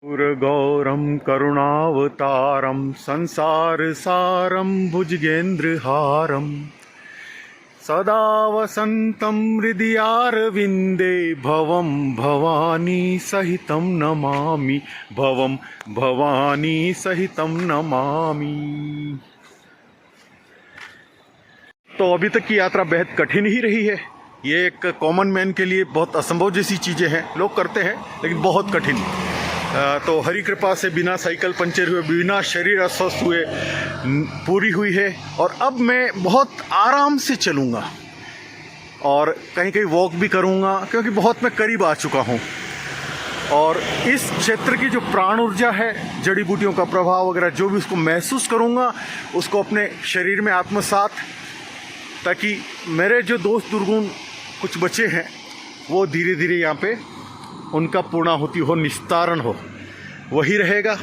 गौरम करुणावतारम संसार सारम भुजगेन्द्रहारम सदा वसंतं हृदयारविंदे भवं भवानी सहितं नमामि भवं भवानी सहितं नमामि। तो अभी तक की यात्रा बेहद कठिन ही रही है। ये एक कॉमन मैन के लिए बहुत असंभव जैसी चीज़ें हैं, लोग करते हैं लेकिन बहुत कठिन। तो हरी कृपा से बिना साइकिल पंचर हुए, बिना शरीर अस्वस्थ हुए पूरी हुई है। और अब मैं बहुत आराम से चलूँगा और कहीं कहीं वॉक भी करूँगा, क्योंकि बहुत मैं करीब आ चुका हूँ। और इस क्षेत्र की जो प्राण ऊर्जा है, जड़ी बूटियों का प्रभाव वगैरह जो भी उसको महसूस करूँगा, उसको अपने शरीर में आत्मसात, ताकि मेरे जो दोस्त दुर्गुण कुछ बचे हैं वो धीरे धीरे यहाँ पे उनका पूर्णाहुति हो, निस्तारण हो, वही रहेगा।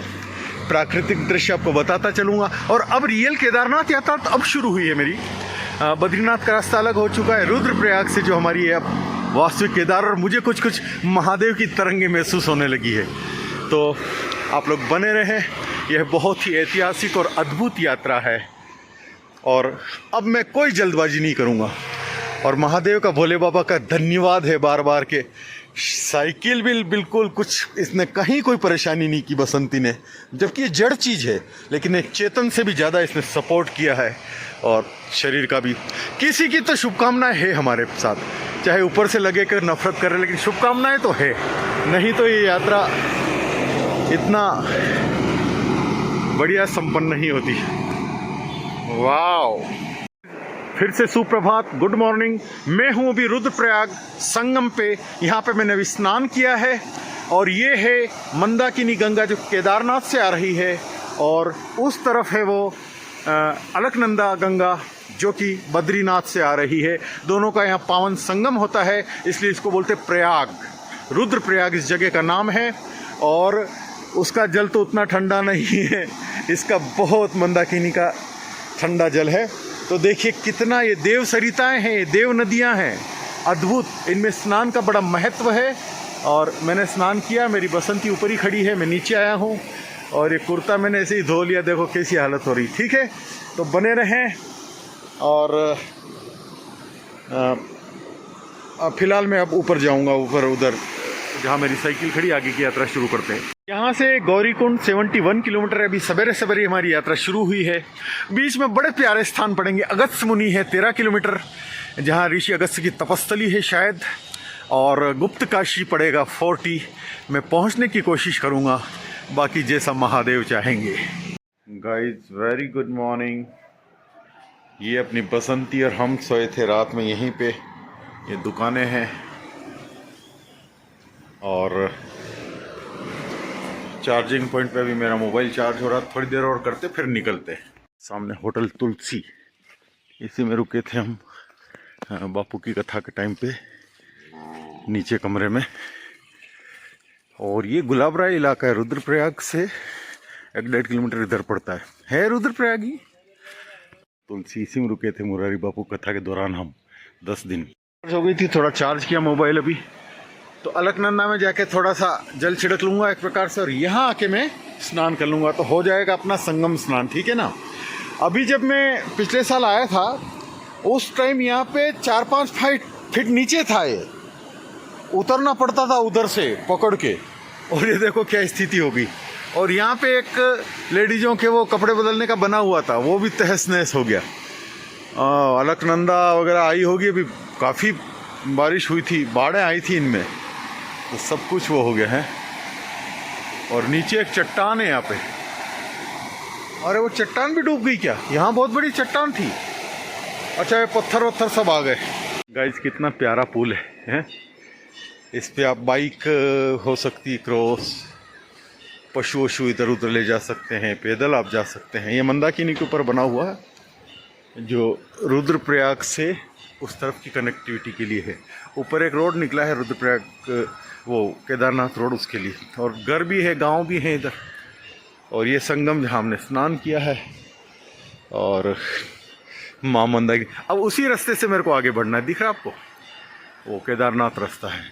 प्राकृतिक दृश्य आपको बताता चलूँगा। और अब रियल केदारनाथ यात्रा तो अब शुरू हुई है मेरी। बद्रीनाथ का रास्ता अलग हो चुका है, रुद्रप्रयाग से जो हमारी है अब वास्तविक केदार, और मुझे कुछ कुछ महादेव की तरंगें महसूस होने लगी है। तो आप लोग बने रहें, यह बहुत ही ऐतिहासिक और अद्भुत यात्रा है। और अब मैं कोई जल्दबाजी नहीं करूँगा। और महादेव का, भोले बाबा का धन्यवाद है बार बार के साइकिल भी बिल्कुल कुछ इसने कहीं कोई परेशानी नहीं की बसंती ने, जबकि ये जड़ चीज़ है, लेकिन एक चेतन से भी ज़्यादा इसने सपोर्ट किया है। और शरीर का भी, किसी की तो शुभकामनाएं है हमारे साथ, चाहे ऊपर से लगे कर नफरत करे, लेकिन शुभकामनाएं तो है, नहीं तो ये यात्रा इतना बढ़िया संपन्न नहीं होती। वाओ, फिर से सुप्रभात, गुड मॉर्निंग। मैं हूँ अभी रुद्रप्रयाग संगम पे। यहाँ पे मैंने अभी स्नान किया है। और ये है मंदाकिनी गंगा जो केदारनाथ से आ रही है, और उस तरफ है वो अलकनंदा गंगा जो कि बद्रीनाथ से आ रही है। दोनों का यहाँ पावन संगम होता है, इसलिए इसको बोलते प्रयाग। रुद्रप्रयाग इस जगह का नाम है। और उसका जल तो उतना ठंडा नहीं है, इसका बहुत मंदाकिनी का ठंडा जल है। तो देखिए कितना ये देव सरिताएं हैं, ये देव नदियां हैं, अद्भुत। इनमें स्नान का बड़ा महत्व है। और मैंने स्नान किया, मेरी बसंती ऊपर ही खड़ी है, मैं नीचे आया हूँ। और ये कुर्ता मैंने ऐसे ही धो लिया, देखो कैसी हालत हो रही। ठीक है, तो बने रहें। और फिलहाल मैं अब ऊपर जाऊँगा, ऊपर उधर जहाँ मेरी साइकिल खड़ी, आगे की यात्रा शुरू करते हैं। यहाँ से गौरीकुंड 71 किलोमीटर है। अभी सवेरे सवेरे हमारी यात्रा शुरू हुई है। बीच में बड़े प्यारे स्थान पड़ेंगे। अगस्त्य मुनि है 13 किलोमीटर, जहाँ ऋषि अगस्त्य की तपस्थली है शायद। और गुप्त काशी पड़ेगा 40। मैं पहुँचने की कोशिश करूँगा, बाकी जैसा महादेव चाहेंगे। Guys very good morning. ये अपनी बसंती और हम सोए थे रात में यहीं पे। ये दुकानें हैं और चार्जिंग पॉइंट पे भी मेरा मोबाइल चार्ज हो रहा। थोड़ी देर और करते फिर निकलते। सामने होटल तुलसी, इसी में रुके थे हम बापू की कथा के टाइम पे, नीचे कमरे में। और ये गुलाबराय इलाका है, रुद्रप्रयाग से 1-1.5 किलोमीटर इधर पड़ता है रुद्रप्रयाग ही। तुलसी, इसी में रुके थे मुरारी बापू कथा के दौरान हम 10 दिन। हो गई थी, थोड़ा चार्ज किया मोबाइल अभी, तो अलकनंदा में जाके थोड़ा सा जल छिड़क लूँगा एक प्रकार से, और यहाँ आके मैं स्नान कर लूँगा, तो हो जाएगा अपना संगम स्नान। ठीक है ना। अभी जब मैं पिछले साल आया था, उस टाइम यहाँ पे 4-5 फीट नीचे था, ये उतरना पड़ता था उधर से पकड़ के। और ये देखो क्या स्थिति हो गई। और यहाँ पे एक लेडीजों के वो कपड़े बदलने का बना हुआ था, वो भी तहस नहस हो गया। अलकनंदा वगैरह आई होगी, अभी काफ़ी बारिश हुई थी, बाढ़ें आई थी इनमें, तो सब कुछ वो हो गया है। और नीचे एक चट्टान है यहाँ पे। अरे वो चट्टान भी डूब गई क्या? यहाँ बहुत बड़ी चट्टान थी। अच्छा, ये पत्थर वत्थर सब आ गए। गाइस कितना प्यारा पुल है। इस पे आप बाइक हो सकती क्रॉस, पशु वशु इधर उधर ले जा सकते हैं, पैदल आप जा सकते हैं। ये मंदाकिनी के ऊपर बना हुआ है, जो रुद्रप्रयाग से उस तरफ की कनेक्टिविटी के लिए है। ऊपर एक रोड निकला है रुद्रप्रयाग, वो केदारनाथ रोड, उसके लिए। और घर भी है, गांव भी है इधर। और ये संगम जहाँ हमने स्नान किया है। और माँ मंदाकिनी, अब उसी रास्ते से मेरे को आगे बढ़ना है, दिख रहा है आपको, वो केदारनाथ रास्ता है।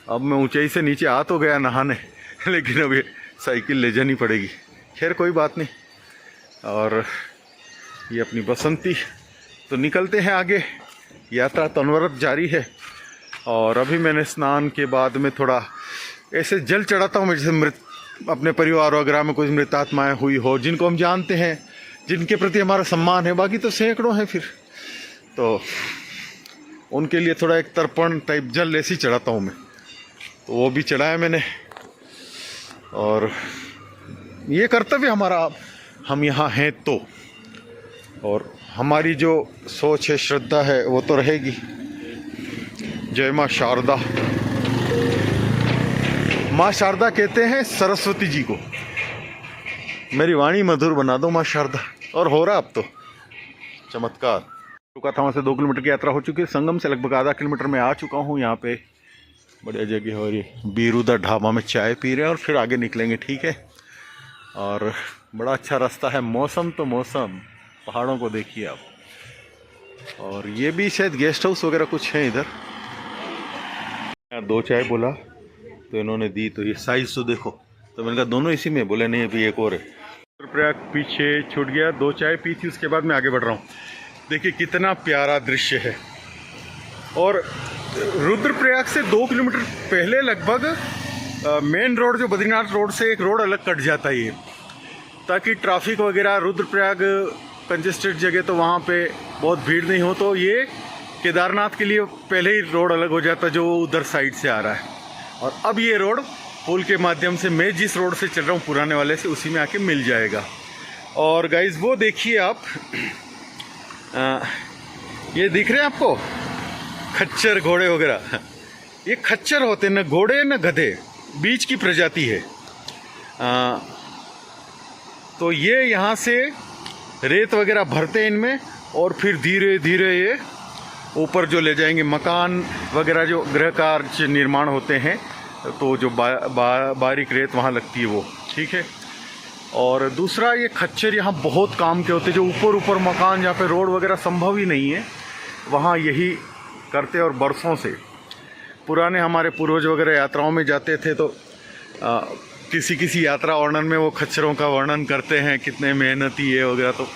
अब मैं ऊंचाई से नीचे आ तो गया नहाने, लेकिन अभी साइकिल ले जानी पड़ेगी। खैर कोई बात नहीं। और ये अपनी बसंती, तो निकलते हैं आगे, यात्रा तो अनवरत जारी है। और अभी मैंने स्नान के बाद में थोड़ा ऐसे जल चढ़ाता हूँ, जैसे अपने परिवार वगैरह में कोई मृतात्माएँ हुई हो, जिनको हम जानते हैं, जिनके प्रति हमारा सम्मान है। बाकी तो सैकड़ों हैं, फिर तो उनके लिए थोड़ा एक तर्पण टाइप जल ऐसे ही चढ़ाता हूँ मैं, तो वो भी चढ़ाया मैंने। और ये कर्तव्य हमारा, हम यहाँ हैं तो, और हमारी जो सोच है, श्रद्धा है, वो तो रहेगी। जय माँ शारदा। माँ शारदा कहते हैं सरस्वती जी को। मेरी वाणी मधुर बना दो माँ शारदा। और हो रहा अब तो चमत्कार। रुका था वहाँ से 2 किलोमीटर की यात्रा हो चुकी है। संगम से लगभग आधा किलोमीटर में आ चुका हूँ। यहाँ पे बढ़िया जगह हो रही है, बीरूदा ढाबा में चाय पी रहे हैं और फिर आगे निकलेंगे, ठीक है। और बड़ा अच्छा रास्ता है। मौसम तो मौसम, पहाड़ों को देखिए आप। और ये भी शायद गेस्ट हाउस वगैरह कुछ है इधर। 2 चाय बोला तो इन्होंने दी, तो ये साइज तो देखो, तो मैंने कहा दोनों इसी में, बोले नहीं अभी एक और है। रुद्रप्रयाग पीछे छूट गया। 2 चाय पी थी, उसके बाद मैं आगे बढ़ रहा हूँ। देखिए कितना प्यारा दृश्य है। और रुद्रप्रयाग से 2 किलोमीटर पहले लगभग मेन रोड, जो बद्रीनाथ रोड से एक रोड अलग कट जाता है ये, ताकि ट्रैफिक वगैरह, रुद्रप्रयाग कंजेस्टेड जगह तो वहाँ पे बहुत भीड़ नहीं हो, तो ये केदारनाथ के लिए पहले ही रोड अलग हो जाता जो उधर साइड से आ रहा है। और अब ये रोड पुल के माध्यम से, मैं जिस रोड से चल रहा हूँ पुराने वाले से, उसी में आके मिल जाएगा। और गाइज वो देखिए आप, ये दिख रहे हैं आपको खच्चर घोड़े वगैरह। ये खच्चर होते हैं, न घोड़े न गधे, बीच की प्रजाति है। तो ये यहाँ से रेत वगैरह भरते हैं इनमें, और फिर धीरे धीरे ये ऊपर जो ले जाएंगे। मकान वगैरह जो गृह कार्य निर्माण होते हैं, तो जो बारीक रेत वहाँ लगती है वो, ठीक है। और दूसरा, ये खच्चर यहाँ बहुत काम के होते हैं। जो ऊपर मकान, जहाँ पे रोड वगैरह संभव ही नहीं है, वहाँ यही करते। और बरसों से पुराने हमारे पूर्वज वगैरह यात्राओं में जाते थे, तो किसी यात्रा वर्णन में वो खच्चरों का वर्णन करते हैं, कितने मेहनती है वगैरह। तो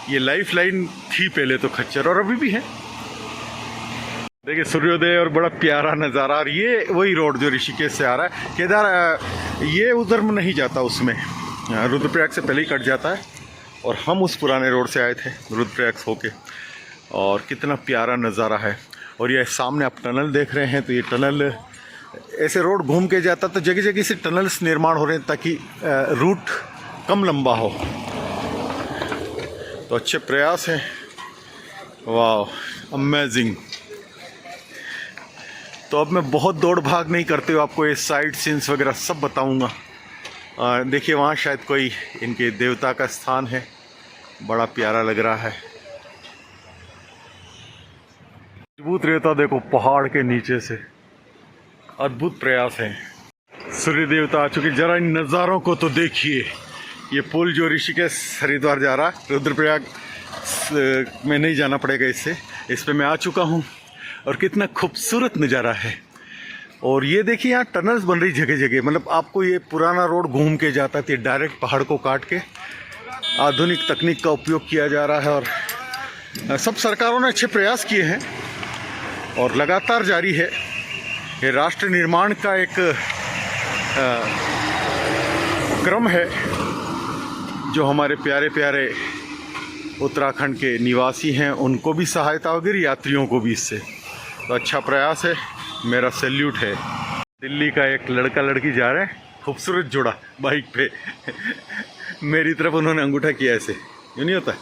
ये लाइफ लाइन थी पहले तो खच्चर, और अभी भी है। देखिए सूर्योदय और बड़ा प्यारा नज़ारा। और ये वही रोड जो ऋषिकेश से आ रहा है। केदार ये उधर में नहीं जाता, उसमें रुद्रप्रयाग से पहले ही कट जाता है। और हम उस पुराने रोड से आए थे रुद्रप्रयाग होके। और कितना प्यारा नज़ारा है। और ये सामने आप टनल देख रहे हैं, तो ये टनल ऐसे रोड घूम के जाता, तो जगह जगह से टनल्स निर्माण हो रहे हैं ताकि रूट कम लंबा हो। तो अच्छे प्रयास हैं। वाह अमेजिंग। तो अब मैं बहुत दौड़ भाग नहीं करते हुए आपको ये साइड सीन्स वगैरह सब बताऊंगा। देखिए वहाँ शायद कोई इनके देवता का स्थान है, बड़ा प्यारा लग रहा है। मजबूत रेता देखो पहाड़ के नीचे से, अद्भुत प्रयास है। सूर्य देवता आ चुके, जरा इन नज़ारों को तो देखिए। ये पुल जो ऋषिकेश हरिद्वार जा रहा, रुद्रप्रयाग में नहीं जाना पड़ेगा इससे, इस पे मैं आ चुका हूँ। और कितना खूबसूरत नज़ारा है। और ये देखिए यहाँ टनल्स बन रही जगह जगह, मतलब आपको ये पुराना रोड घूम के जाता है, डायरेक्ट पहाड़ को काट के आधुनिक तकनीक का उपयोग किया जा रहा है। और सब सरकारों ने अच्छे प्रयास किए हैं और लगातार जारी है। ये राष्ट्र निर्माण का एक क्रम है, जो हमारे प्यारे प्यारे उत्तराखंड के निवासी हैं उनको भी सहायता होगी, यात्रियों को भी इससे। तो अच्छा प्रयास है, मेरा सैल्यूट है। दिल्ली का एक लड़का लड़की जा रहे हैं, खूबसूरत जोड़ा बाइक पे। मेरी तरफ उन्होंने अंगूठा किया ऐसे, यूँ नहीं होता।